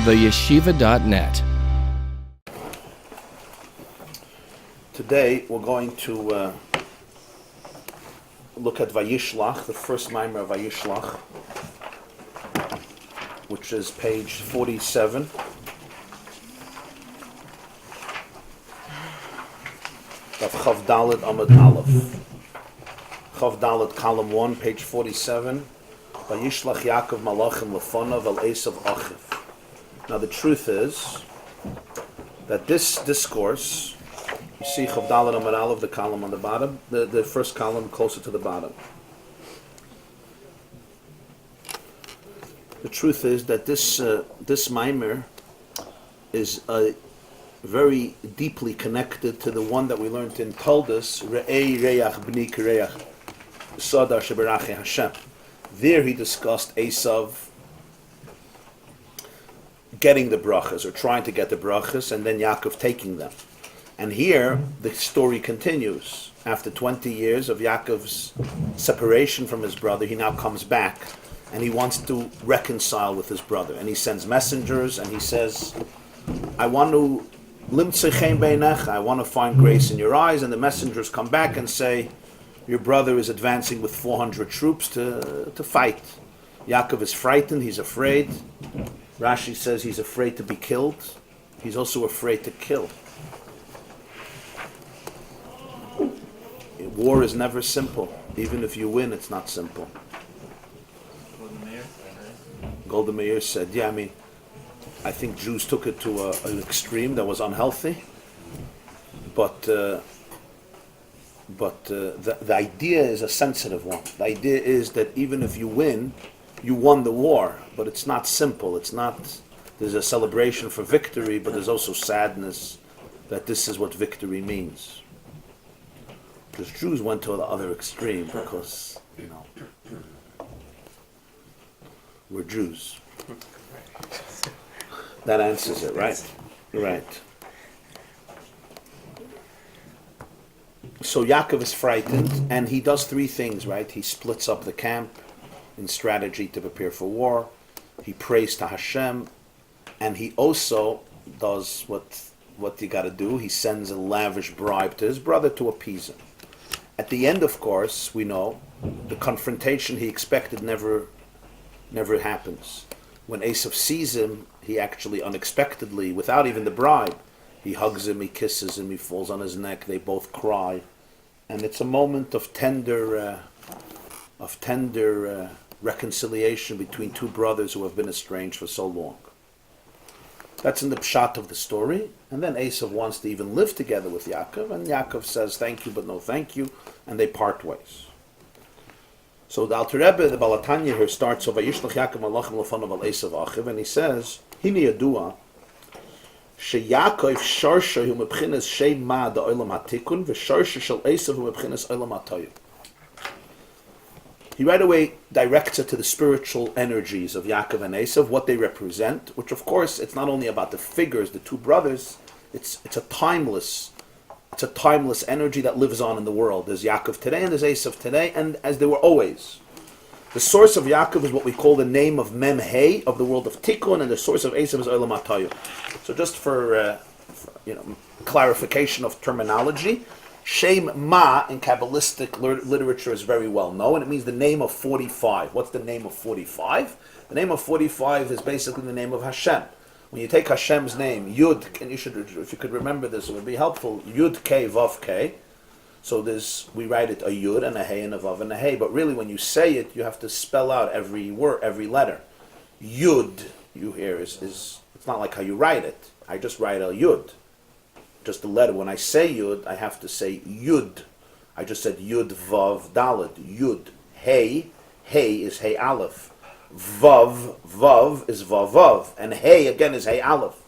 theyeshiva.net. Today we're going to look at Vayishlach, the first mimer of Vayishlach, which is page 47. Of Chav Dalet Amud Aleph. Chav Dalet column 1, page 47. Vayishlach Yaakov Malaachim lefonav el Eisav Achiv. Now the truth is that this discourse, you see Chav Dalet Amud Aleph, the column on the bottom, the first column closer to the bottom. The truth is that this mimer is very deeply connected to the one that we learned in Taldas, Re'ei Reach B'ni Kireach Sada Sheberachi Hashem. There he discussed Eisav getting the brachas, or trying to get the brachas, and then Yaakov taking them. And here the story continues. After 20 years of Yaakov's separation from his brother, he now comes back and he wants to reconcile with his brother. And he sends messengers and he says, I want to find grace in your eyes. And the messengers come back and say, your brother is advancing with 400 troops to fight. Yaakov is frightened, he's afraid. Rashi says he's afraid to be killed. He's also afraid to kill. War is never simple. Even if you win, it's not simple. Golda Meir said, I think Jews took it to an extreme that was unhealthy. But the idea is a sensitive one. The idea is that even if you win, you won the war, but it's not simple. There's a celebration for victory, but there's also sadness that this is what victory means. Because Jews went to the other extreme because, we're Jews. That answers it, right? Right. So Yaakov is frightened, and he does three things, right? He splits up the camp in strategy to prepare for war. He prays to Hashem, and he also does what you got to do. He sends a lavish bribe to his brother to appease him. At the end, of course, we know the confrontation he expected never happens. When Eisav sees him, he actually unexpectedly, without even the bribe, he hugs him, he kisses him, he falls on his neck, they both cry. And it's a moment of tender reconciliation between two brothers who have been estranged for so long. That's in the pshat of the story. And then Eisav wants to even live together with Yaakov, and Yaakov says thank you but no thank you, and they part ways. So the Alter Rebbe, the Balatanya here starts with Vayishlach Yaakov Malaachim lefonav el Eisav Achiv, and he says, Hini yadua sheYaakov sharsha hu mebchinas shei ma da olam hatikun v'sharsha shel Eisav hu mebchinas olam hatoyu. He right away directs it to the spiritual energies of Yaakov and Eisav, what they represent, which of course it's not only about the figures, the two brothers, it's a timeless energy that lives on in the world. There's Yaakov today and there's Eisav today, and as there were always. The source of Yaakov is what we call the name of Mem Hey, of the world of Tikkun, and the source of Eisav is Olam Hatayu. So just for clarification of terminology, Shem Ma in Kabbalistic literature is very well known. It means the name of 45. What's the name of 45? The name of 45 is basically the name of Hashem. When you take Hashem's name, Yud, and if you could remember this, it would be helpful. Yud K Vav K. So we write it a Yud and a Hey and a Vav and a Hey. But really, when you say it, you have to spell out every word, every letter. Yud, you hear, is it's not like how you write it. I just write a Yud, just the letter. When I say Yud, I have to say Yud. I just said Yud Vav Dalet. Yud Hey. Hey is Hey Aleph. Vav is Vav, and Hey again is Hey Aleph.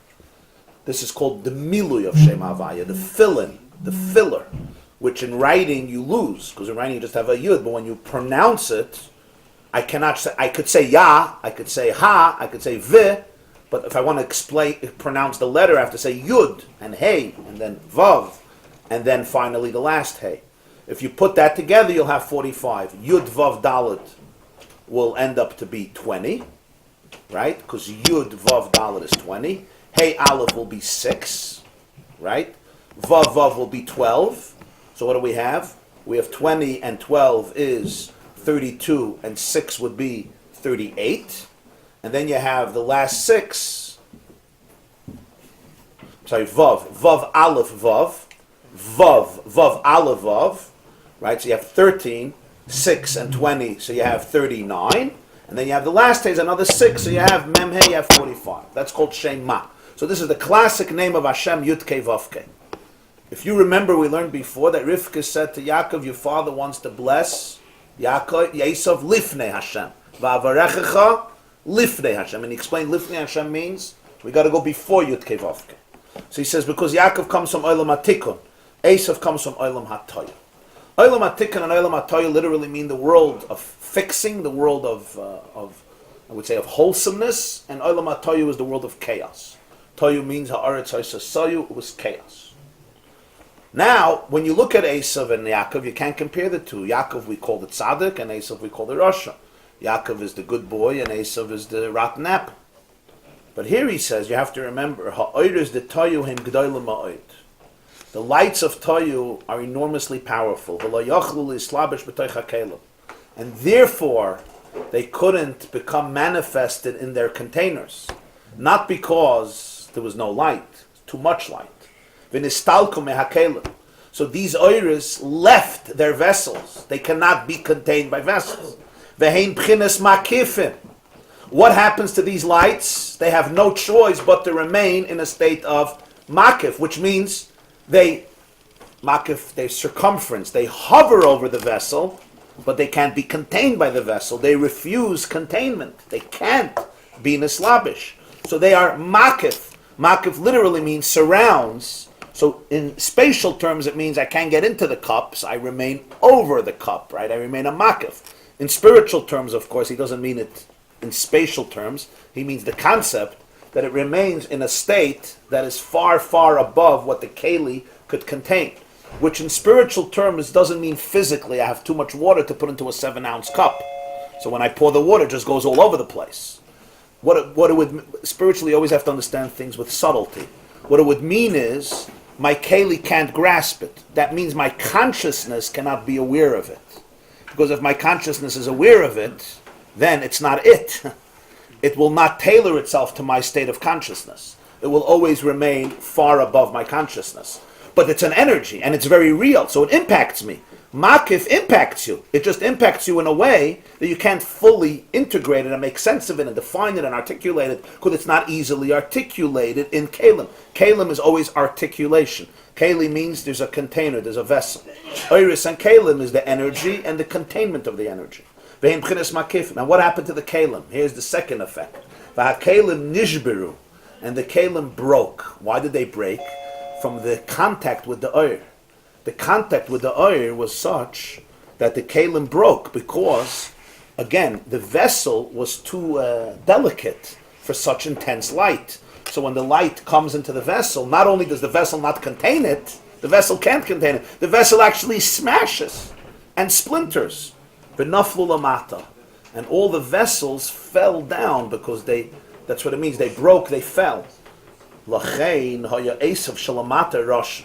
This is called the Milui of Shem Havaya, the fill-in, the filler, which in writing you lose, because in writing you just have a Yud, but when you pronounce it, I could say Ya, I could say Ha, I could say Vi, but if I want to pronounce the letter, I have to say Yud, and Hey, and then Vav, and then finally the last Hey. If you put that together, you'll have 45. Yud Vav Dalet will end up to be 20, right? Because Yud Vav Dalet is 20. Hey Aleph will be 6, right? Vav Vav will be 12. So what do we have? We have 20 and 12 is 32, and 6 would be 38. And then you have the last 6. Sorry, Vav. Vav Aleph Vav. Vav. Vav Aleph Vav. Right? So you have 13, 6, and 20. So you have 39. And then you have the last day is another 6. So you have Mem He, you have 45. That's called Shema. So this is the classic name of Hashem, Yud Kei Vav Kei. If you remember, we learned before that Rivka said to Yaakov, your father wants to bless Yaakov, Eisav Lifnei Hashem. Va'avarechecha Lifnei Hashem. And he explained Lifnei Hashem means we got to go before Yud Kei Vav Kei. So he says because Yaakov comes from Olam HaTikun, Eisav comes from Olam HaToyah. Olam HaTikun and Olam HaToyah literally mean the world of fixing, the world of I would say of wholesomeness, and Olam HaToyah is the world of chaos. Toyu means Ha'aretz Ha'sayu, it was chaos. Now, when you look at Eisav and Yaakov, you can't compare the two. Yaakov we call the tzaddik, and Eisav we call the rasha. Yaakov is the good boy, and Eisav is the rotten apple. But here he says, you have to remember, Ha'oiris de Toyu him g'doylem ha'oid. The lights of Toyu are enormously powerful. And therefore, they couldn't become manifested in their containers. Not because there was no light, too much light. So these oiris left their vessels. They cannot be contained by vessels. What happens to these lights? They have no choice but to remain in a state of makif, which means they circumference, they hover over the vessel, but they can't be contained by the vessel. They refuse containment. They can't be nislabish. So they are makif. Makif literally means surrounds. So in spatial terms, it means I can't get into the cups. I remain over the cup, right? I remain a makif. In spiritual terms, of course, he doesn't mean it in spatial terms. He means the concept that it remains in a state that is far, far above what the keli could contain. Which in spiritual terms doesn't mean physically I have too much water to put into a 7-ounce cup. So when I pour the water, it just goes all over the place. What it would spiritually, you always have to understand things with subtlety. What it would mean is my keli can't grasp it. That means my consciousness cannot be aware of it. Because if my consciousness is aware of it, then it's not it. It will not tailor itself to my state of consciousness. It will always remain far above my consciousness. But it's an energy, and it's very real, so it impacts me. Makif impacts you. It just impacts you in a way that you can't fully integrate it and make sense of it and define it and articulate it, because it's not easily articulated in Kalim. Kalim is always articulation. Kali means there's a container, there's a vessel. Iris and Kalim is the energy and the containment of the energy. Now what happened to the Kalim? Here's the second effect. Kalim nishbiru, and the Kalim broke. Why did they break? From the contact with the oir. The contact with the oir was such that the kalim broke because, again, the vessel was too delicate for such intense light. So when the light comes into the vessel, not only does the vessel not contain it, the vessel can't contain it. The vessel actually smashes and splinters. V'naflu lamata. And all the vessels fell down because that's what it means. They broke, they fell. Lachein haya Eisav shalamata Rosh.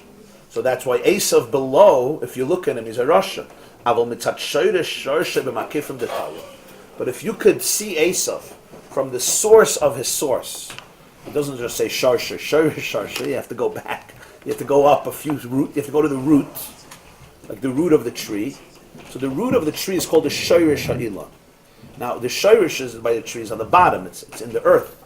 So that's why Eisav below, if you look at him, he's a Rasha. Aval mitzat shoyresh shorshe b'makifim detaya. But if you could see Eisav from the source of his source, it doesn't just say shorshe, shorshe. You have to go back. You have to go up a few root. You have to go to the root, like the root of the tree. So the root of the tree is called the shoyresh ha'ila. Now the shoyresh is by the tree is on the bottom. It's in the earth.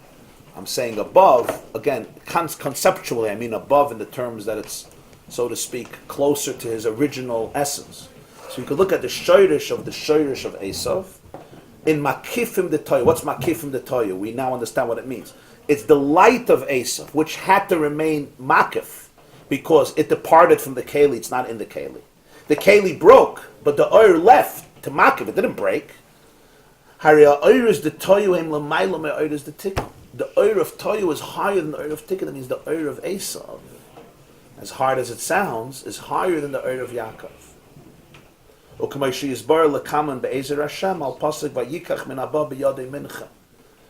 I'm saying above, again, conceptually, I mean above in the terms that it's, so to speak, closer to his original essence. So you could look at the shoyresh of Eisav in makifim detaya. What's makifim detaya? We now understand what it means. It's the light of Eisav, which had to remain makif, because it departed from the keli, it's not in the keli. The keli broke, but the oir left to makif, it didn't break. Hari oir is the toyu him l'mayla me oir is the tikkun. The oir of Toyu is higher than the oir of Tikkun. That means the oir of Eisav, as hard as it sounds, is higher than the oir of Yaakov.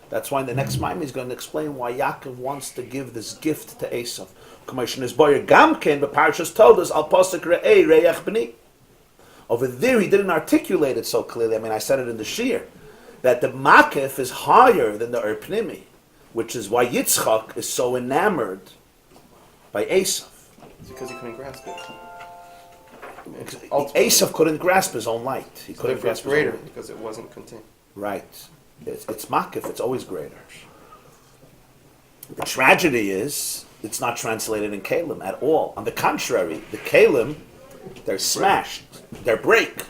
That's why in the next Maimon he's going to explain why Yaakov wants to give this gift to Eisav. Commissioner's boy Gamken, but Parshas told us, Al Pasuk Re'ei Re'ach B'ni. Over there he didn't articulate it so clearly. I mean, I said it in the Shir, that the Makif is higher than the Pnimi, which is why Yitzchak is so enamored by Eisav. It's because he couldn't grasp it. Eisav couldn't grasp his own light. He couldn't grasp his own greater light. because it wasn't contained. Right. It's Makif, it's always greater. The tragedy is, it's not translated in Kalim at all. On the contrary, the Kalim, they're smashed, they break.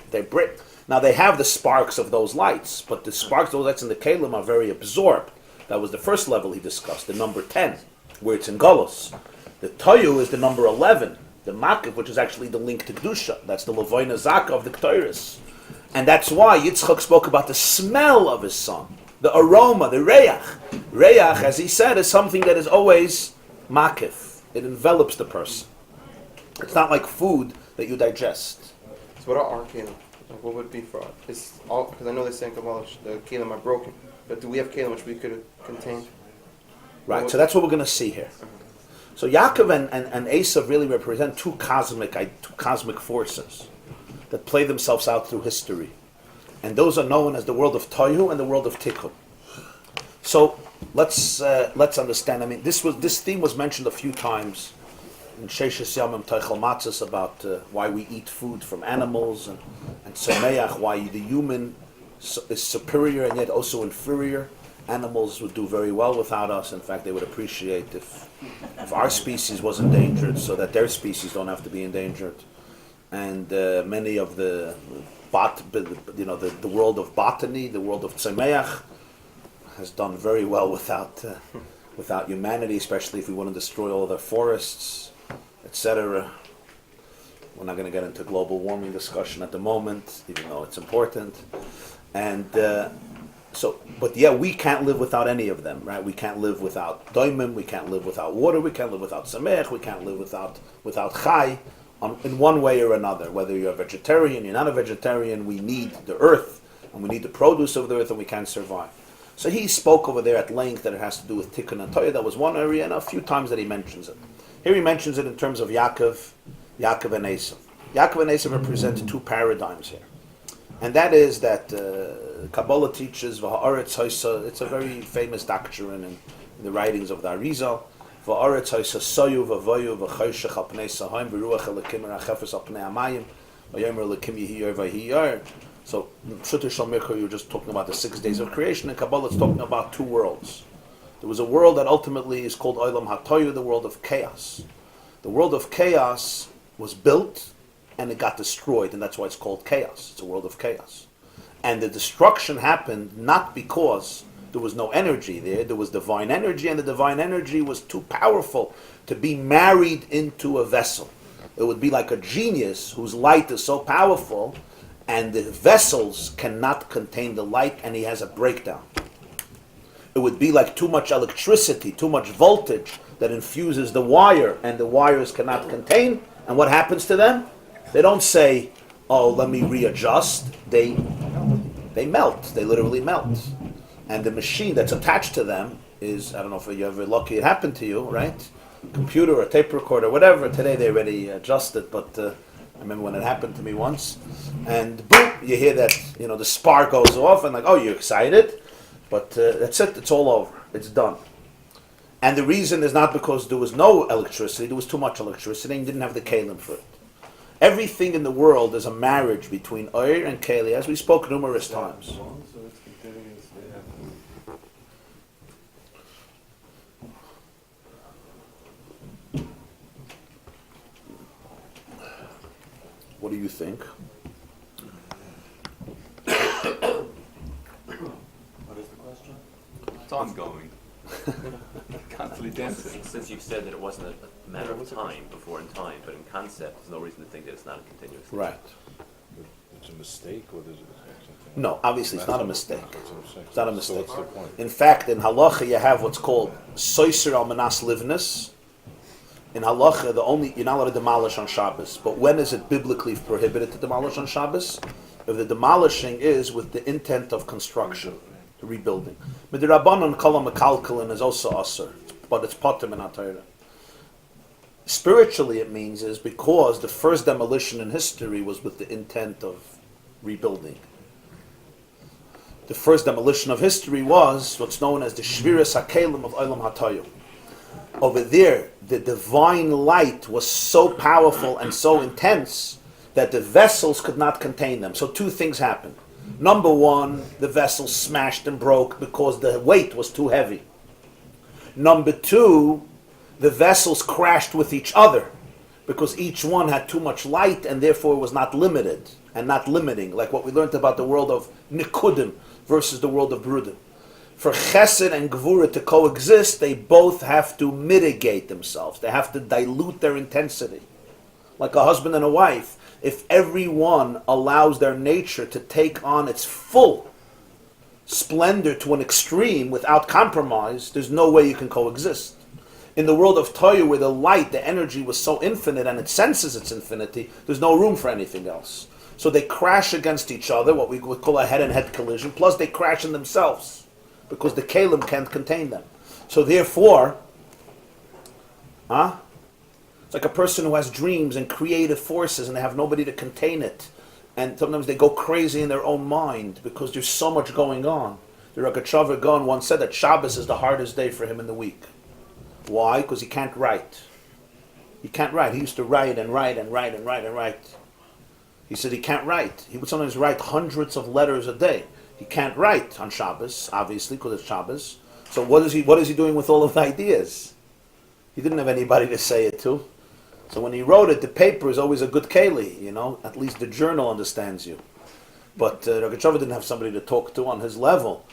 Now they have the sparks of those lights, but the sparks of those lights in the Kalim are very absorbed. That was the first level he discussed, the number 10, where it's in Golos. The Toyu is the number 11, the Makif, which is actually the link to Kedusha. That's the Levoina Zaka of the Ktoiris. And that's why Yitzchak spoke about the smell of his son, the aroma, the Reach. Reach, as he said, is something that is always Makif. It envelops the person. It's not like food that you digest. So what are our kelim? Like what would it be for us? It's all because I know they say in Kabbalah the kelim are broken, but do we have kelim which we could contain? Right. So that's what we're going to see here. So Yaakov and Eisav really represent two cosmic forces that play themselves out through history, and those are known as the world of Tohu and the world of Tikkun. So let's understand. I mean, this theme was mentioned a few times in Sheishes Yamim Teichel Matzos about why we eat food from animals, and Tzemeach, why the human is superior and yet also inferior. Animals would do very well without us. In fact, they would appreciate if our species was endangered, so that their species don't have to be endangered. And many of the world of botany, the world of Tzemeach, has done very well without humanity, especially if we want to destroy all their forests, etc. We're not going to get into global warming discussion at the moment, even though it's important. And we can't live without any of them, right? We can't live without doimim, we can't live without water, we can't live without samech, we can't live without chai, in one way or another. Whether you're a vegetarian, you're not a vegetarian, we need the earth, and we need the produce of the earth, and we can't survive. So he spoke over there at length that it has to do with Tikkun and Torah. That was one area, and a few times that he mentions it. Here he mentions it in terms of Yaakov and Eisav. Yaakov and Eisav represent two paradigms here. And that is that Kabbalah teaches V'ha'aretz Haisa. It's a very famous doctrine in the writings of the Arizal. V'ha'aretz Haisa Soyu V'voyu V'choshech al pnei Sahaim V'ruach Elokim Rachefes al pnei Amayim V'yomer Elokim Yihiyar V'hiyar. So, Pshuta Shal Mikra, you're just talking about the 6 days of creation. In Kabbalah, it's talking about two worlds. There was a world that ultimately is called Olam HaToyu, the world of chaos. The world of chaos was built and it got destroyed, and that's why it's called chaos. It's a world of chaos. And the destruction happened not because there was no energy there. There was divine energy, and the divine energy was too powerful to be married into a vessel. It would be like a genius whose light is so powerful, and the vessels cannot contain the light, and he has a breakdown. It would be like too much electricity, too much voltage that infuses the wire, and the wires cannot contain. And what happens to them? They don't say, oh, let me readjust. They melt. They literally melt. And the machine that's attached to them is, I don't know if you're ever lucky it happened to you, right? Computer or tape recorder, whatever. Today they already adjust it, but I remember when it happened to me once. And boom, you hear that, the spark goes off, and like, oh, you're excited. But that's it. It's all over. It's done. And the reason is not because there was no electricity. There was too much electricity, and you didn't have the kalim for it. Everything in the world is a marriage between Oir and Keli, as we spoke numerous times. What do you think? What is the question? It's ongoing. Constantly dancing. Since you've said that it wasn't a matter of time before in time, but in concept, there's no reason to think that it's not a continuous thing. Right. It's a mistake, or is it something? No, obviously it's not a mistake. It's not a mistake. So what's the point? In fact, in halacha you have what's called soiser al manas livnus. In halacha, you're not allowed to demolish on Shabbos. But when is it biblically prohibited to demolish on Shabbos? If the demolishing is with the intent of construction. the rebuilding. Midrabanan kala mekalkalin is also asur, but it's potem in Torah. Spiritually, it means is because the first demolition in history was with the intent of rebuilding. The first demolition of history was what's known as the Shviras HaKelim of Olam HaToyu. Over there, the divine light was so powerful and so intense that the vessels could not contain them. So two things happened. Number one, the vessels smashed and broke because the weight was too heavy. Number two, the vessels crashed with each other because each one had too much light and therefore was not limited and not limiting, like what we learned about the world of Nikudim versus the world of Brudim. For Chesed and Gvura to coexist, they both have to mitigate themselves. They have to dilute their intensity. Like a husband and a wife, if everyone allows their nature to take on its full splendor to an extreme without compromise, there's no way you can coexist. In the world of Torah, where the light, the energy was so infinite and it senses its infinity, there's no room for anything else. So they crash against each other, what we would call a head-and-head collision, plus they crash in themselves, because the Kalim can't contain them. So therefore, it's like a person who has dreams and creative forces and they have nobody to contain it. And sometimes they go crazy in their own mind because there's so much going on. The Ragachover Gon once said that Shabbos is the hardest day for him in the week. Why? Because he can't write. He can't write. He used to write and write and write and write and write. He said he can't write. He would sometimes write hundreds of letters a day. He can't write on Shabbos, obviously, because it's Shabbos. So what is he doing with all of the ideas? He didn't have anybody to say it to. So when he wrote it, the paper is always a good keli, at least the journal understands you. But Rogachover didn't have somebody to talk to on his level.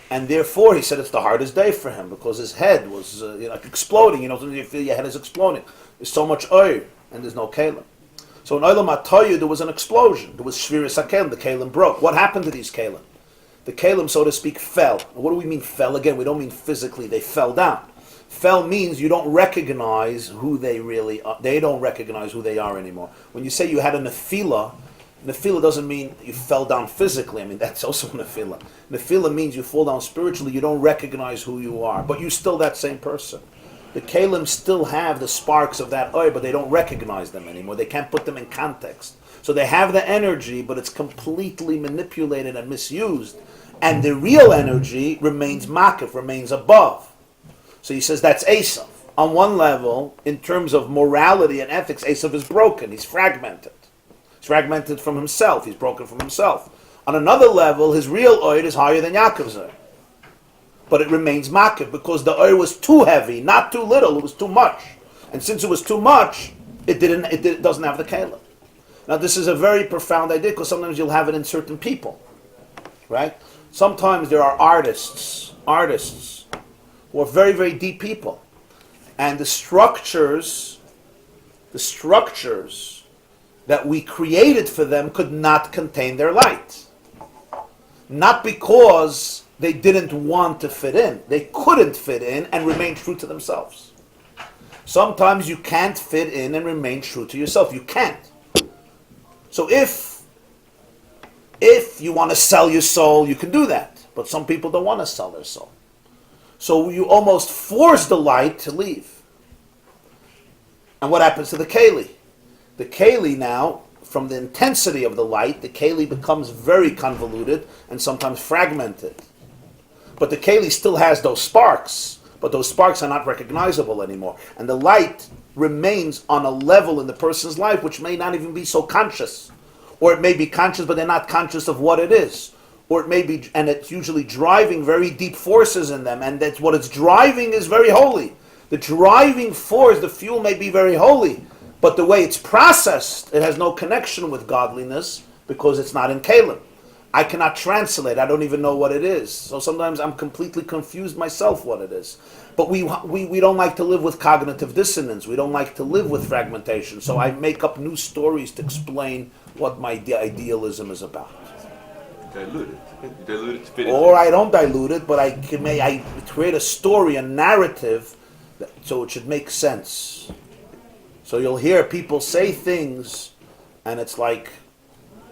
And therefore, he said it's the hardest day for him because his head was like exploding. You feel your head is exploding. There's so much oil and there's no kalim. So in Olam HaToyu, there was an explosion. There was Shviras HaKelim. The kalim broke. What happened to these kalim? The kalim, so to speak, fell. What do we mean fell? Again, we don't mean physically. They fell down. Fell means you don't recognize who they really are. They don't recognize who they are anymore. When you say you had a nefila doesn't mean you fell down physically. I mean, that's also nefila. Nefila means you fall down spiritually. You don't recognize who you are. But you're still that same person. The kalim still have the sparks of that oil, but they don't recognize them anymore. They can't put them in context. So they have the energy, but it's completely manipulated and misused. And the real energy remains makif, remains above. So he says that's Eisav. On one level, in terms of morality and ethics, Eisav is broken. He's fragmented. He's fragmented from himself. He's broken from himself. On another level, his real oil is higher than Yaakov's oil. But it remains makif because the oil was too heavy, not too little. It was too much. And since it was too much, it doesn't have the kalim. Now this is a very profound idea because sometimes you'll have it in certain people. Right? Sometimes there are artists who are very, very deep people. And the structures that we created for them could not contain their light. Not because they didn't want to fit in. They couldn't fit in and remain true to themselves. Sometimes you can't fit in and remain true to yourself. You can't. So if you want to sell your soul, you can do that. But some people don't want to sell their soul. So you almost force the light to leave. And what happens to the keli? The keli now, from the intensity of the light, the keli becomes very convoluted and sometimes fragmented. But the keli still has those sparks, but those sparks are not recognizable anymore. And the light remains on a level in the person's life which may not even be so conscious. Or it may be conscious, but they're not conscious of what it is. Or it may be, and it's usually driving very deep forces in them, and that's what it's driving is very holy. The driving force, the fuel may be very holy, but the way it's processed, it has no connection with godliness because it's not in kalim. I cannot translate. I don't even know what it is. So sometimes I'm completely confused myself what it is. But we don't like to live with cognitive dissonance. We don't like to live with fragmentation. So I make up new stories to explain what my idealism is about. Dilute it. You dilute it to fit Or I don't dilute it, but I create a story, a narrative, so it should make sense. So you'll hear people say things, and it's like,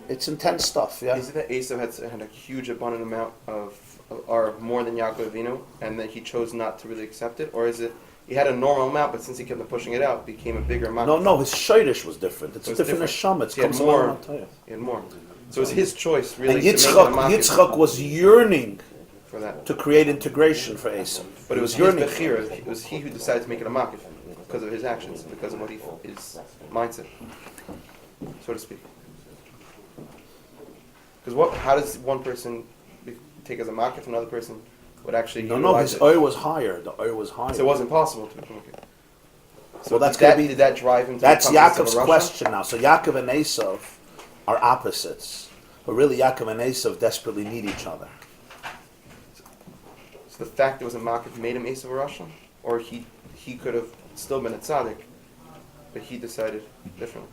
it's intense stuff, yeah? Is it that Eisav had a huge abundant amount of are more than Yaakov Avinu, and that he chose not to really accept it, or is it he had a normal amount, but since he kept on pushing it out, it became a bigger amount? No, his shayrish was different. It's So a it's different different. neshama. It's He had comes more. along, I'll tell you. He had more. So it's his choice, really, And to make it a market Yitzchak was yearning for that. to create integration for Eisav. But it was his bechira. It was he who decided to make it a market because of his actions, because of what his mindset, so to speak. Because how does one person take as a market, and another person would actually No, utilize his it? oil was higher. The oil was higher. So it wasn't possible to become a kid. So Well, that's did that, gonna be- did that drive him to That's become Eisav Yaakov's of Russia? question now. So Yaakov and Eisav are opposites, but really Yaakov and Eisav desperately need each other. So the fact there was a market made him Eisav of Russia? Or he could have still been a tzaddik, but he decided differently.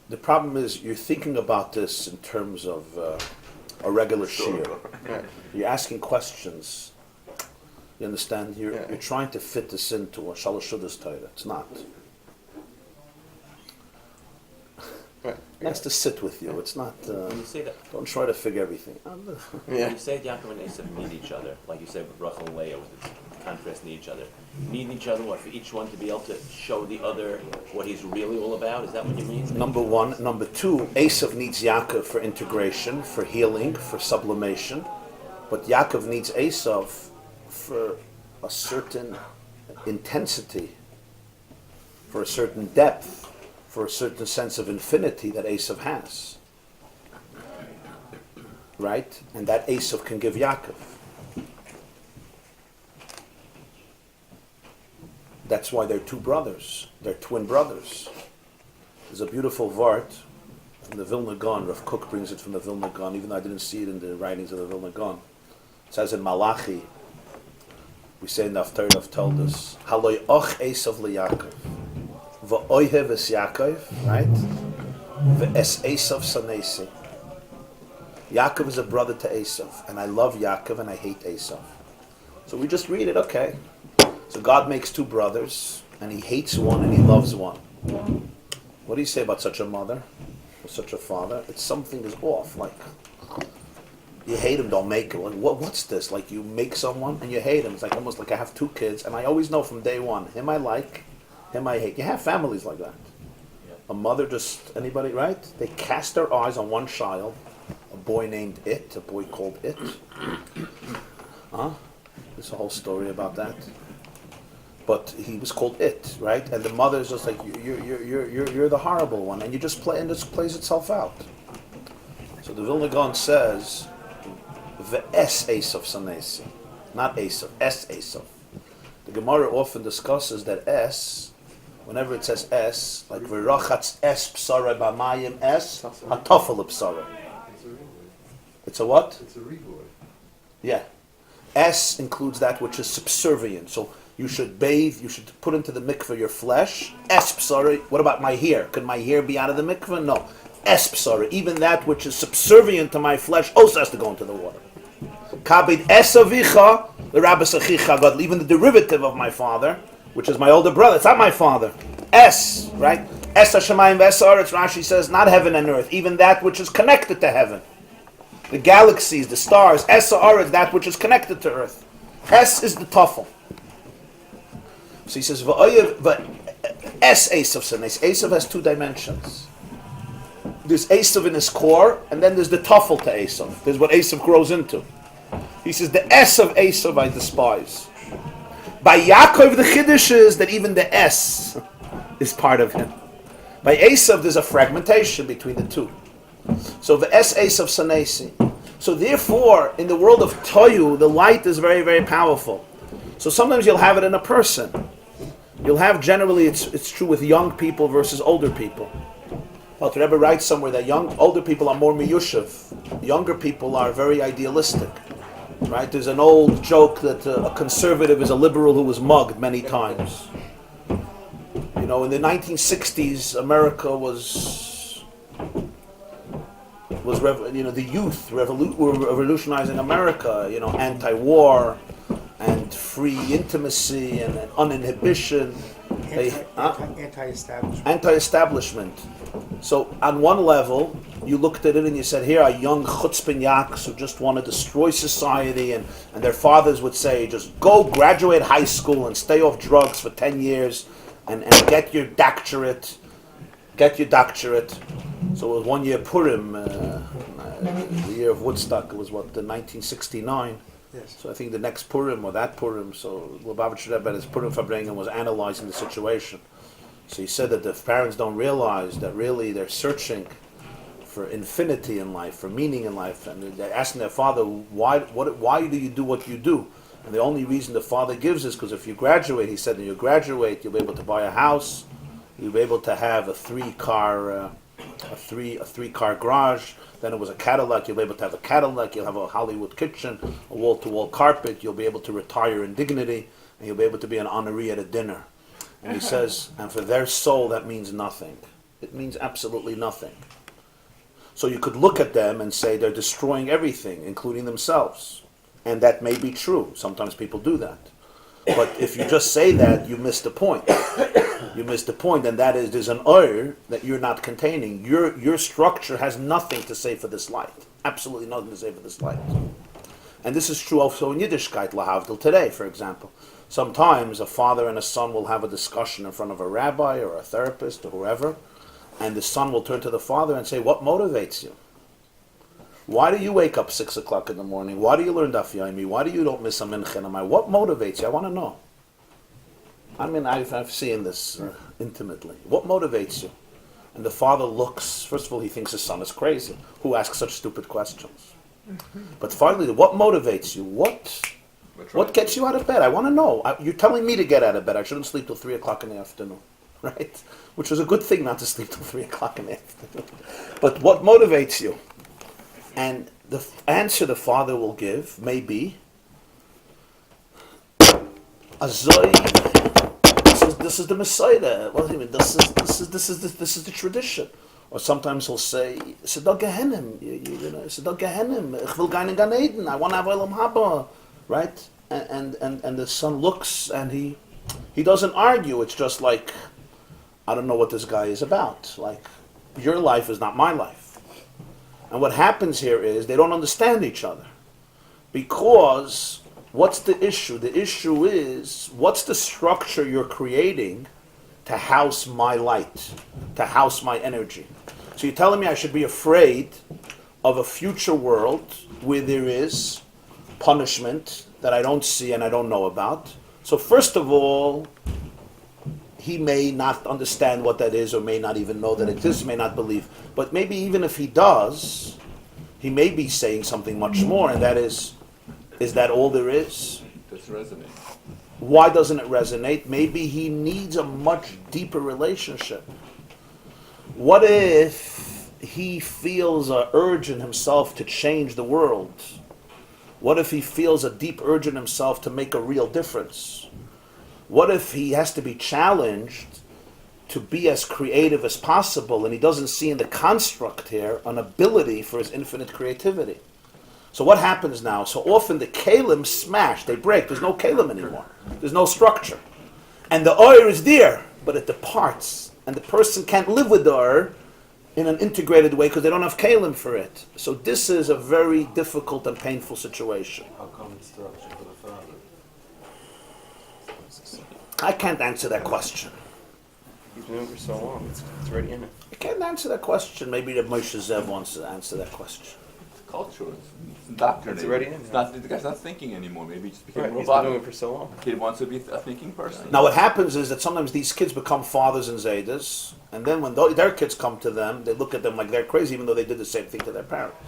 The problem is you're thinking about this in terms of a regular shir. Right. You're asking questions. You understand? You're Yeah. trying to fit this into a Shalosh Shudas Torah. It's not. Right. It has to sit with you. It's not. When you say that, Don't try to figure everything. when Yeah. you say Yaakov and Eisav need each other, like you said with Rachel and Leah, with the contrast need each other. Need each other, what, for each one to be able to show the other what he's really all about? Is that what you mean? Number one. Number two, Eisav needs Yaakov for integration, for healing, for sublimation. But Yaakov needs Eisav for a certain intensity, for a certain depth, for a certain sense of infinity that Eisav has. Right? And that Eisav can give Yaakov. That's why they're two brothers. They're twin brothers. There's a beautiful vart from the Vilna Gaon. Rav Kook brings it from the Vilna Gaon, even though I didn't see it in the writings of the Vilna Gaon. It says in Malachi, we say in the Torah told us, Haloi och Eisav liYaakov, va'oihev es Yaakov, right? Ve'es Eisav sanesi. Yaakov is a brother to Eisav, and I love Yaakov and I hate Eisav. So we just read it, okay. So God makes two brothers, and he hates one and he loves one. What do you say about such a mother, or such a father? It's something is off, like, you hate him, don't make him. Like, what's this? Like, you make someone and you hate him. It's like almost like I have two kids, and I always know from day one, him I like, him I hate. You have families like that. A mother just, anybody, right? They cast their eyes on one child, a boy named It, a boy called It. Huh? There's a whole story about that. But he was called It, right? And the mother's just like, you're the horrible one, and you just play, and this plays itself out. So the Vilna Gaon says, Ve'es Eisav sanesi, not Eisav, Es Eisav. The Gemara often discusses that Es, whenever it says Es, like V'rachatz Es Psara B'mayim Es, Hatafel Psara. It's a what? It's a reward. Yeah. Es includes that which is subservient. So you should bathe, you should put into the mikveh your flesh. Es Psara. What about my hair? Could my hair be out of the mikveh? No. Es Psara. Even that which is subservient to my flesh also has to go into the water. Kabid Es Avicha, the Rabbi Sachicha God, even the derivative of my father, which is my older brother. It's not my father. Es, right? Es Hashemayim Ves Haaretz, Rashi says, not heaven and earth. Even that which is connected to heaven. The galaxies, the stars. Es Haaretz, that which is connected to earth. Es is the Tafel. So he says, Es Eisav Sanes. Eisav has two dimensions. There's Eisav in his core, and then there's the Tafel to Eisav. There's what Eisav grows into. He says, the S of Eisav I despise. By Yaakov, the Chiddush is that even the S is part of him. By Eisav, there's a fragmentation between the two. So the S Eisav Sanesi. So therefore, in the world of Toyu, the light is very, very powerful. So sometimes you'll have it in a person. You'll have, generally, it's true with young people versus older people. Well, the Rebbe writes somewhere that older people are more miyushav. Younger people are very idealistic. Right? There's an old joke that a conservative is a liberal who was mugged many times. You know, in the 1960s, America was the youth were revolutionizing America. You know, anti-war and free intimacy and uninhibition. Anti-establishment. Anti-establishment. So on one level, you looked at it and you said, here are young chutzpah yaks who just want to destroy society, and their fathers would say, just go graduate high school and stay off drugs for 10 years and get your doctorate. Get your doctorate. So it was 1 year Purim, the year of Woodstock, it was what, the 1969. Yes. So I think the next Purim or that Purim, so Lubavitcher Rebbe at his Purim Farbrengen was analyzing the situation. So he said that the parents don't realize that really they're searching for infinity in life, for meaning in life, and they're asking their father, why do you do what you do? And the only reason the father gives is because if you graduate, he said, when you graduate, you'll be able to buy a house, you'll be able to have a three-car garage. Then it was a Cadillac, you'll be able to have a Cadillac, you'll have a Hollywood kitchen, a wall-to-wall carpet, you'll be able to retire in dignity, and you'll be able to be an honoree at a dinner. And he says, and for their soul that means nothing. It means absolutely nothing. So you could look at them and say they're destroying everything, including themselves. And that may be true. Sometimes people do that. But if you just say that, you miss the point. You miss the point, and that is there's an oir that you're not containing. Your structure has nothing to say for this light. Absolutely nothing to say for this light. And this is true also in Yiddishkeit, lahavdil, today, for example. Sometimes a father and a son will have a discussion in front of a rabbi or a therapist or whoever, and the son will turn to the father and say, what motivates you? Why do you wake up 6 o'clock in the morning? Why do you learn Daf Yomi? Why do you don't miss a mincha? What motivates you? I want to know. I mean, I've seen this intimately. What motivates you? And the father looks, first of all, he thinks his son is crazy. Who asks such stupid questions? But finally, what motivates you? What gets you out of bed? I want to know. You're telling me to get out of bed. I shouldn't sleep till 3 o'clock in the afternoon, right? Which was a good thing not to sleep till 3 o'clock in the afternoon. But what motivates you? And the answer the father will give may be, Azoi, this is the Messiah. What do you mean? This is the tradition. Or sometimes he'll say, Sedok Gehenim, Sedok Gehenim, Ich will gein in Gan Eden, I want to have Olam Haba, right? And the son looks and he doesn't argue. It's just like, I don't know what this guy is about. Like, your life is not my life. And what happens here is they don't understand each other. Because what's the issue? The issue is, what's the structure you're creating to house my light, to house my energy? So you're telling me I should be afraid of a future world where there is punishment that I don't see and I don't know about. So first of all, he may not understand what that is or may not even know that it is, may not believe. But maybe even if he does, he may be saying something much more, and that is that all there is? Does resonate. Why doesn't it resonate? Maybe he needs a much deeper relationship. What if he feels an urge in himself to change the world? What if he feels a deep urge in himself to make a real difference? What if he has to be challenged to be as creative as possible, and he doesn't see in the construct here an ability for his infinite creativity? So what happens now? So often the kalim smash, they break. There's no kalim anymore. There's no structure. And the oir is there, but it departs. And the person can't live with the oir in an integrated way because they don't have kalim for it. So this is a very difficult and painful situation. How come it's structure for the father? I can't answer that question. He's been doing it for so long. It's already in it. I can't answer that question. Maybe the Moshe Zev wants to answer that question. It's cultural. It's indoctrinated. It's already in It's there. not, the guy's not thinking anymore. Maybe he just became Right, he's been doing robotic. it for so long. The kid wants to be a thinking person. Now what happens is that sometimes these kids become fathers and zaydas, and then when their kids come to them, they look at them like they're crazy even though they did the same thing to their parents.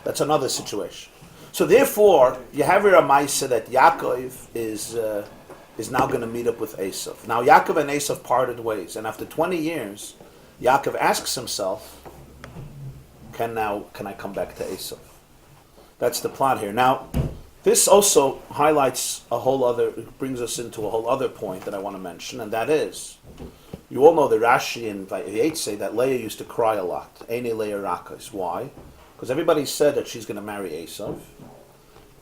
That's another situation. So therefore, you have here a Maisa that Yaakov is now going to meet up with Eisav. Now Yaakov and Eisav parted ways, and after 20 years, Yaakov asks himself, can I come back to Eisav? That's the plot here. Now, this also highlights brings us into a whole other point that I want to mention, and that is, you all know the Rashi and Vayishlach say that Leah used to cry a lot. Eini Leah Rakas. Why? Because everybody said that she's going to marry Eisav,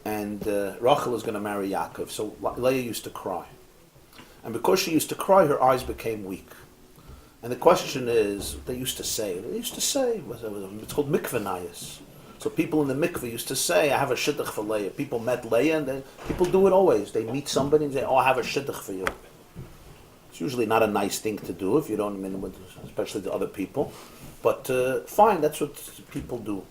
and Rachel is going to marry Yaakov. So Leah used to cry. And because she used to cry, her eyes became weak. And the question is, they used to say, it's called mikvanayas. So people in the mikveh used to say, I have a shidduch for Leah. People met Leah, and people do it always. They meet somebody and say, oh, I have a shidduch for you. It's usually not a nice thing to do if you don't, especially to other people. But fine, that's what people do.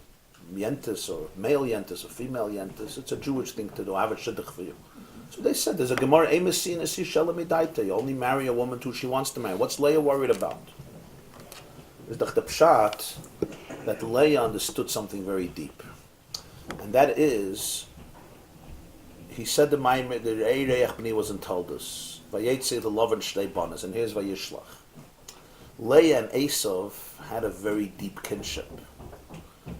Yentis, or male yentis, or female yentis. It's a Jewish thing to do. I have a shidduch for you. So they said, there's a Gemara, you only marry a woman who she wants to marry. What's Leah worried about? There's the pshat that Leah understood something very deep. And that is, he said the Maimer, the Eireich B'ni wasn't told us. Vayetze the love and shtei banas, and here's Vayishlach. Leah and Eisav had a very deep kinship.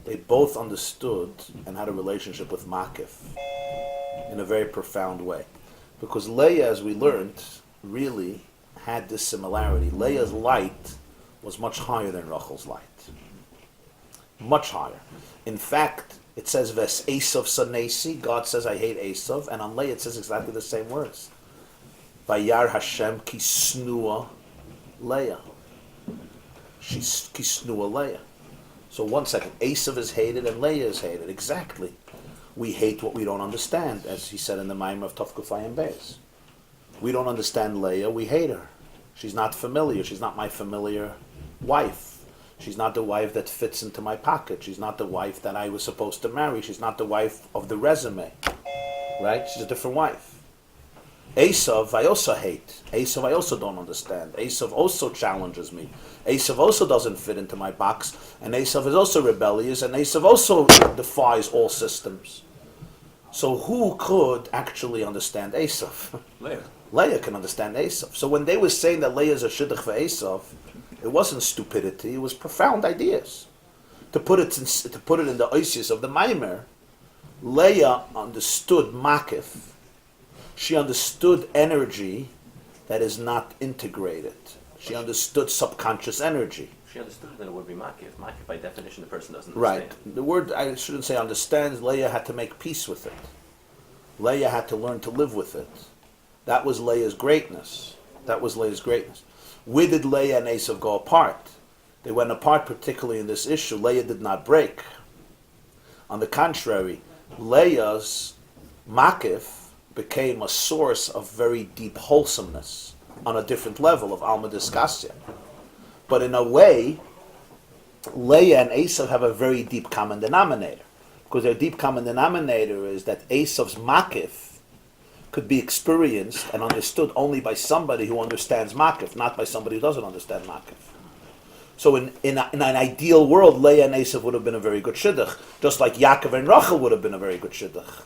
They both understood and had a relationship with Makif in a very profound way. Because Leah, as we learned, really had this similarity. Leah's light was much higher than Rachel's light. Much higher. In fact, it says, Ves Eisav Sanesi, God says, I hate Eisav, and on Leah it says exactly the same words. Vayar Hashem Kisnua Leah. She's Kisnua Leah. So 1 second, Eisav is hated and Leah is hated. Exactly. We hate what we don't understand, as he said in the Maimer of Tovkufayim Beis. We don't understand Leah, we hate her. She's not familiar, she's not my familiar wife. She's not the wife that fits into my pocket. She's not the wife that I was supposed to marry. She's not the wife of the resume. Right? She's a different wife. Eisav, I also hate. Eisav, I also don't understand. Eisav also challenges me. Eisav also doesn't fit into my box. And Eisav is also rebellious. And Eisav also defies all systems. So who could actually understand Eisav? Leah. Leah can understand Eisav. So when they were saying that Leah is a shidduch for Eisav, it wasn't stupidity, it was profound ideas. To put it in the oisius of the Maimer, Leah understood Makif. She understood energy that is not integrated. She understood subconscious energy. She understood that it would be makif. Makif, by definition, the person doesn't Right. understand. The word, I shouldn't say understands, Leah had to make peace with it. Leah had to learn to live with it. That was Leah's greatness. Where did Leah and Eisav go apart? They went apart particularly in this issue. Leah did not break. On the contrary, Leah's makif became a source of very deep wholesomeness on a different level of Alma Discassia. But in a way, Leah and Eisav have a very deep common denominator. Because their deep common denominator is that Eisav's makif could be experienced and understood only by somebody who understands makif, not by somebody who doesn't understand makif. So in an ideal world, Leah and Eisav would have been a very good shidduch, just like Yaakov and Rachel would have been a very good shidduch.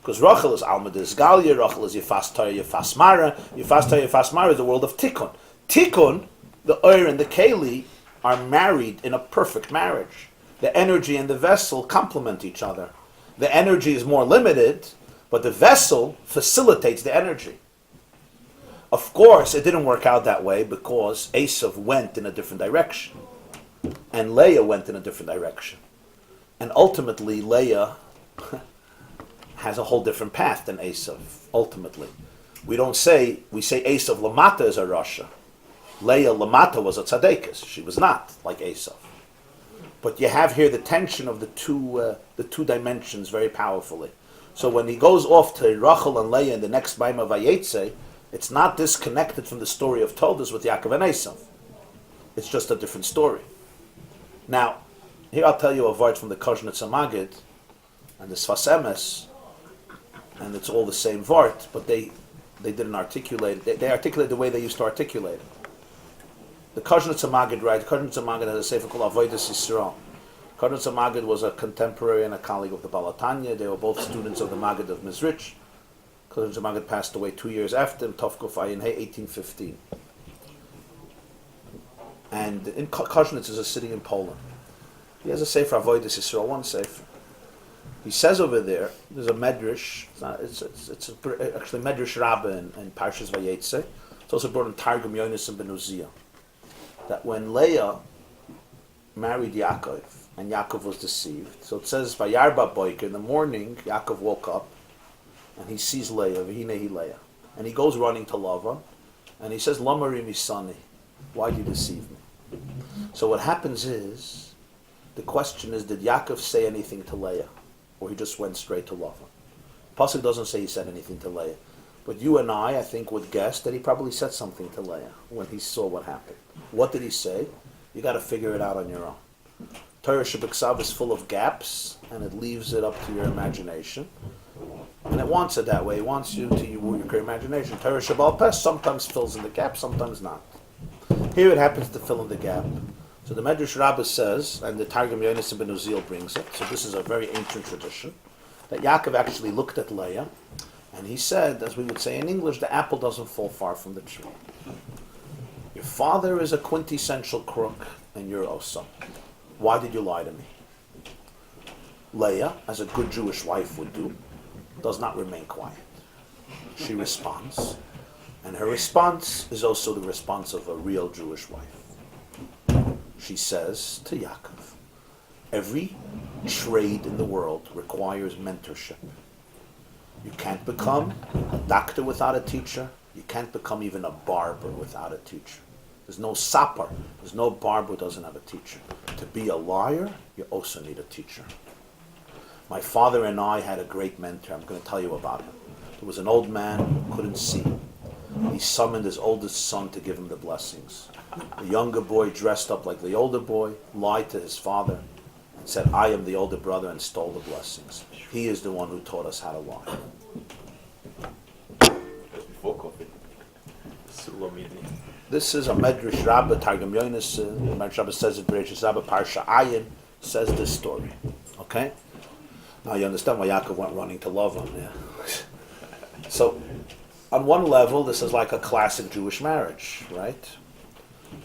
Because Rachel is Alma Disgalia, Rachel is Yefas Torah, Yefas Mara. Yefas Torah, Yefas Mara is the world of Tikkun. Tikkun, the Oir and the Keli, are married in a perfect marriage. The energy and the vessel complement each other. The energy is more limited, but the vessel facilitates the energy. Of course, it didn't work out that way because Eisav went in a different direction. And Leah went in a different direction. And ultimately, Leah has a whole different path than Eisav, ultimately. We say Eisav Lamata is a Rasha. Leah Lamata was a Tzaddikus. She was not like Eisav. But you have here the tension of the two dimensions very powerfully. So when he goes off to Rachel and Leah in the next Maimah Vayetze, it's not disconnected from the story of Toldos with Yaakov and Eisav. It's just a different story. Now, here I'll tell you a word from the Koznitz Magid and the Sfas Emes, and it's all the same vart, but they didn't articulate it. They articulated the way they used to articulate it. The Koznitz Magid, right? The Koznitz Magid has a sefer called Avodas Yisrael. Koznitz Magid was a contemporary and a colleague of the Balatanya. They were both students of the Magid of Mizrich. Koznitz Magid passed away 2 years after him, Tovkuf Ayin Hey, 1815. And in Koznitz is a city in Poland. He has a sefer Avodas Yisrael, one sefer. He says over there, there's a medrash. It's actually medrash Rabbi in Parshas Vayetze. It's also brought in Targum Yonis and Ben Uziah. That when Leah married Yaakov and Yaakov was deceived, so it says Vayarba Boik, in the morning Yaakov woke up and he sees Leah, V'hinei Leah, and he goes running to Lavan And he says, Lamari misani, why do you deceive me? So what happens is, the question is, did Yaakov say anything to Leah? Or he just went straight to Lavan? Pasuk doesn't say he said anything to Leah. But you and I think, would guess that he probably said something to Leah when he saw what happened. What did he say? You got to figure it out on your own. Torah Shabbat is full of gaps, and it leaves it up to your imagination. And it wants it that way. It wants you to use your imagination. Torah Shabbat Pes sometimes fills in the gap, sometimes not. Here it happens to fill in the gap. So the Medrash Rabbi says, and the Targum Yonis ben Uziel brings it, so this is a very ancient tradition, that Yaakov actually looked at Leah, and he said, as we would say in English, the apple doesn't fall far from the tree. Your father is a quintessential crook, and you're also. Why did you lie to me? Leah, as a good Jewish wife would do, does not remain quiet. She responds. And her response is also the response of a real Jewish wife. She says to Yaakov, every trade in the world requires mentorship. You can't become a doctor without a teacher. You can't become even a barber without a teacher. There's no sapper. There's no barber who doesn't have a teacher. To be a liar, you also need a teacher. My father and I had a great mentor. I'm going to tell you about him. There was an old man who couldn't see. He summoned his oldest son to give him the blessings. The younger boy dressed up like the older boy, lied to his father, and said, I am the older brother, and stole the blessings. He is the one who taught us how to lie. Before coffee. This is a Medrash Rabbi, Targum Yonis, Medrash Rabbi says it, Parshas Rabbi, Parsha says this story. Okay? Now you understand why Yaakov went running to Lavan. Yeah. So, on one level, this is like a classic Jewish marriage, right?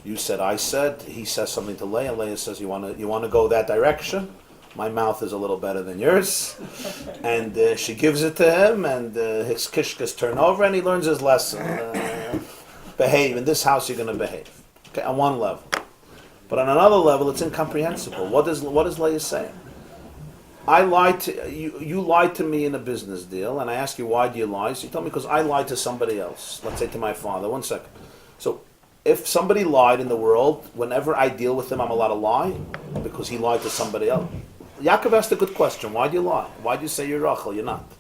You said, I said, he says something to Leah, Leah says, you want to go that direction? My mouth is a little better than yours. And she gives it to him, and his kishkas turn over, and he learns his lesson. Behave. In this house, you're going to behave. Okay, on one level. But on another level, it's incomprehensible. What is Leah saying? I lied to you. You lied to me in a business deal, and I ask you, why do you lie? So you tell me, because I lied to somebody else. Let's say to my father. 1 second. So, if somebody lied in the world, whenever I deal with him, I'm allowed to lie because he lied to somebody else. Yaakov asked a good question. Why do you lie? Why do you say you're Rachel? You're not.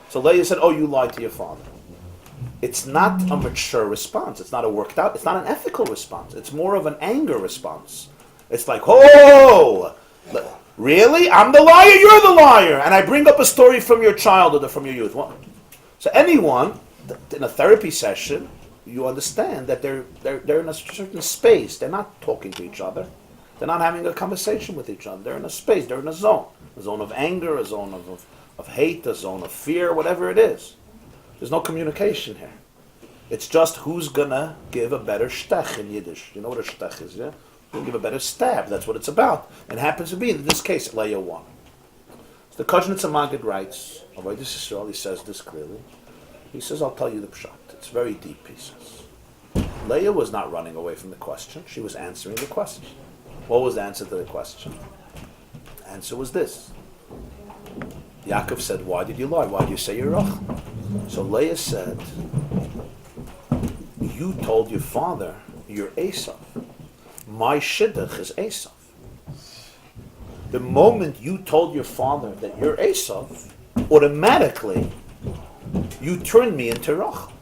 So Leah said, oh, you lied to your father. It's not a mature response. It's not a worked out. It's not an ethical response. It's more of an anger response. It's like, oh, really? I'm the liar, you're the liar. And I bring up a story from your childhood or from your youth. So anyone, in a therapy session, you understand that they're in a certain space. They're not talking to each other. They're not having a conversation with each other. They're in a space. They're in a zone of anger, a zone of hate, a zone of fear, whatever it is. There's no communication here. It's just who's gonna give a better shtech in Yiddish. You know what a shtech is, yeah? Who'll give a better stab. That's what it's about. It happens to be, in this case, Leah won. So the Koshnitzer Maggid writes, this is Israel, he says this clearly. He says, I'll tell you the pshat. It's very deep, he says. Leah was not running away from the question. She was answering the question. What was the answer to the question? The answer was this. Yaakov said, why did you lie? Why did you say you're Rachel? So Leah said, you told your father you're Eisav. My shidduch is Eisav. The moment you told your father that you're Eisav, automatically you turned me into Rachel.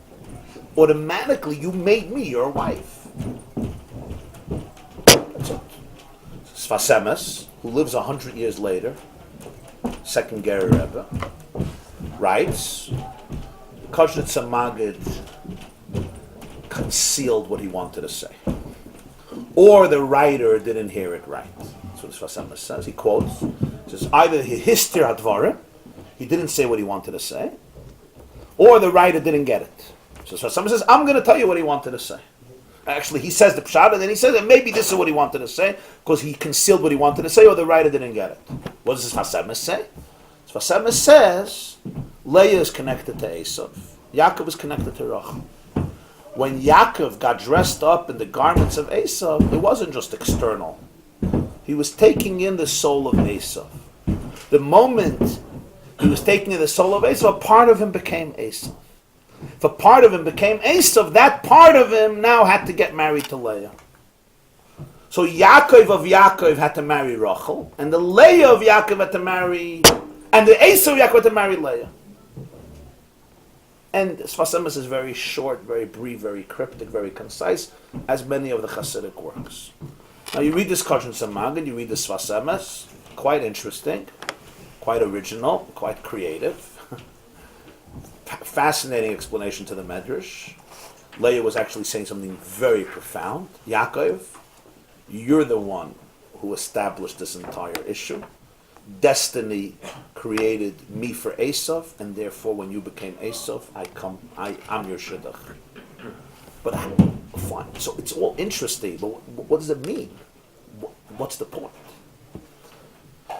Automatically you made me your wife. That's it. Sfas Emes, who lives 100 years later, second Ger Rebbe, writes, Koshnitzer Maggid concealed what he wanted to say. Or the writer didn't hear it right. That's what Sfas Emes says. He quotes, he says, either he histir hadvarim, he didn't say what he wanted to say, or the writer didn't get it. So Sfas Emes says, I'm going to tell you what he wanted to say. Actually, he says the pshat, and then he says that maybe this is what he wanted to say, because he concealed what he wanted to say, or the writer didn't get it. What does Sfas Emes say? Sfas Emes says, Leah is connected to Eisav. Yaakov is connected to Rachel. When Yaakov got dressed up in the garments of Eisav, it wasn't just external. He was taking in the soul of Eisav. The moment he was taking in the soul of Eisav, a part of him became Eisav. If a part of him became Eisav, that part of him now had to get married to Leah. So Yaakov of Yaakov had to marry Rachel, and the Leah of Yaakov had to marry, and the Eisav of Yaakov had to marry Leah. And Sfas Emes is very short, very brief, very cryptic, very concise, as many of the Hasidic works. Now you read this Koshen Samagid, you read the Sfas Emes, quite interesting, quite original, quite creative. Fascinating explanation to the Medrash. Leah was actually saying something very profound. Yaakov, you're the one who established this entire issue. Destiny created me for Eisav, and therefore when you became Eisav, I'm your shidduch. But fine, so it's all interesting, but what does it mean? What's the point?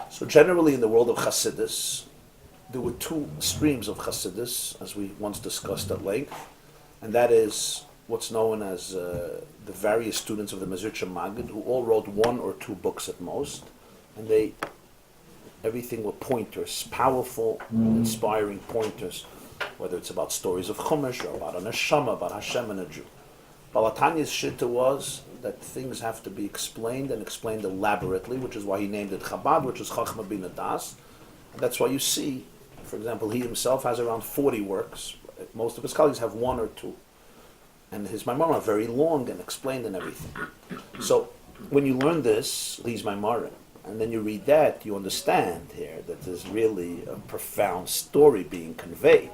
So generally in the world of Chassidus, there were two streams of Chassidus, as we once discussed at length, and that is what's known as the various students of the Mezritcha Maggid, who all wrote one or two books at most, and everything were pointers, powerful, inspiring pointers, whether it's about stories of Chumash or about a neshama, about Hashem and a Jew. Balatanya's shitta was that things have to be explained and explained elaborately, which is why he named it Chabad, which is Chachma Bina Das. And that's why you see, for example, he himself has around 40 works. Most of his colleagues have one or two. And his Maimarim are very long and explained and everything. So when you learn this, these Maimarim, and then you read that, you understand here that there's really a profound story being conveyed.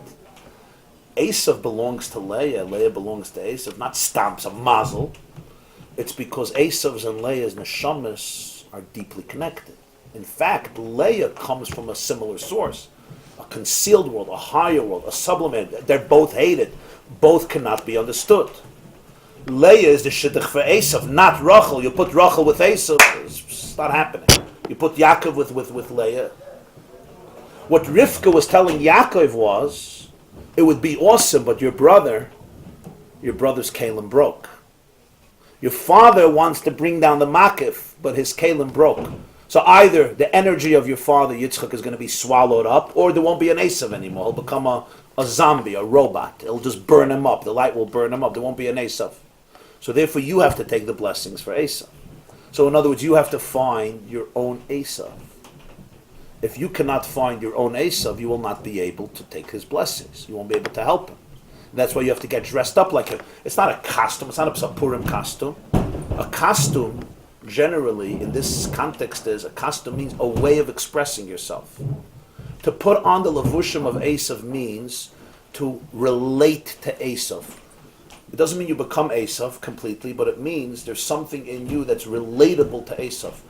Eisav belongs to Leah, Leah belongs to Eisav, not stamps, a mazel. It's because Eisav's and Leah's neshamas are deeply connected. In fact, Leah comes from a similar source, a concealed world, a higher world, a sublimated. They're both hated. Both cannot be understood. Leah is the shidduch for Eisav, not Rachel. You put Rachel with Eisav, it's not happening. You put Yaakov with Leah. What Rivka was telling Yaakov was, it would be awesome, but your brother's kalim broke. Your father wants to bring down the makif, but his kalim broke. So either the energy of your father, Yitzchak, is going to be swallowed up, or there won't be an Eisav anymore. He'll become a zombie, a robot. It'll just burn him up. The light will burn him up. There won't be an Eisav. So therefore you have to take the blessings for Eisav. So in other words, you have to find your own Eisav. If you cannot find your own Eisav, you will not be able to take his blessings. You won't be able to help him. And that's why you have to get dressed up like him. It's not a costume. It's not a Purim costume. A costume, generally, in this context, a costume means a way of expressing yourself. To put on the levushim of Eisav means to relate to Eisav. It doesn't mean you become Eisav completely, but it means there's something in you that's relatable to Eisav.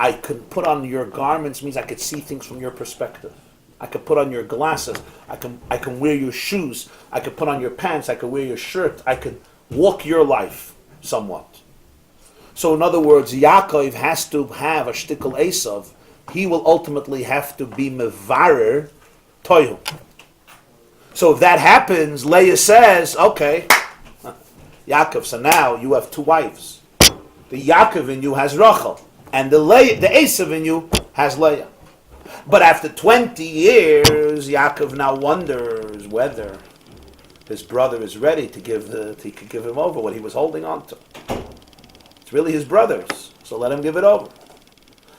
I can put on your garments means I could see things from your perspective. I could put on your glasses. I can wear your shoes. I could put on your pants. I could wear your shirt. I could walk your life somewhat. So in other words, Yaakov has to have a shtickle Eisav. He will ultimately have to be mevarer toyu. So if that happens, Leah says, okay, Yaakov, so now you have two wives. The Yaakov in you has Rachel, and the Eisav in you has Leah. But after 20 years, Yaakov now wonders whether his brother is ready to give him over what he was holding on to. It's really his brother's, so let him give it over.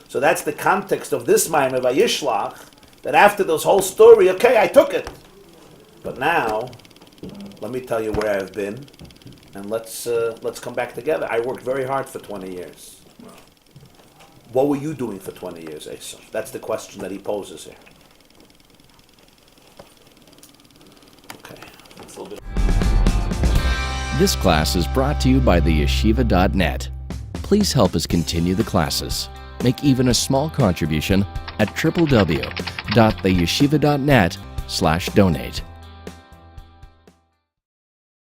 So that's the context of this Maimer Vayishlach, that after this whole story, okay, I took it. But now, let me tell you where I've been, and let's come back together. I worked very hard for 20 years. What were you doing for 20 years, Eisav? That's the question that he poses here. Okay. This class is brought to you by theyeshiva.net. Please help us continue the classes. Make even a small contribution at www.theyeshiva.net/donate.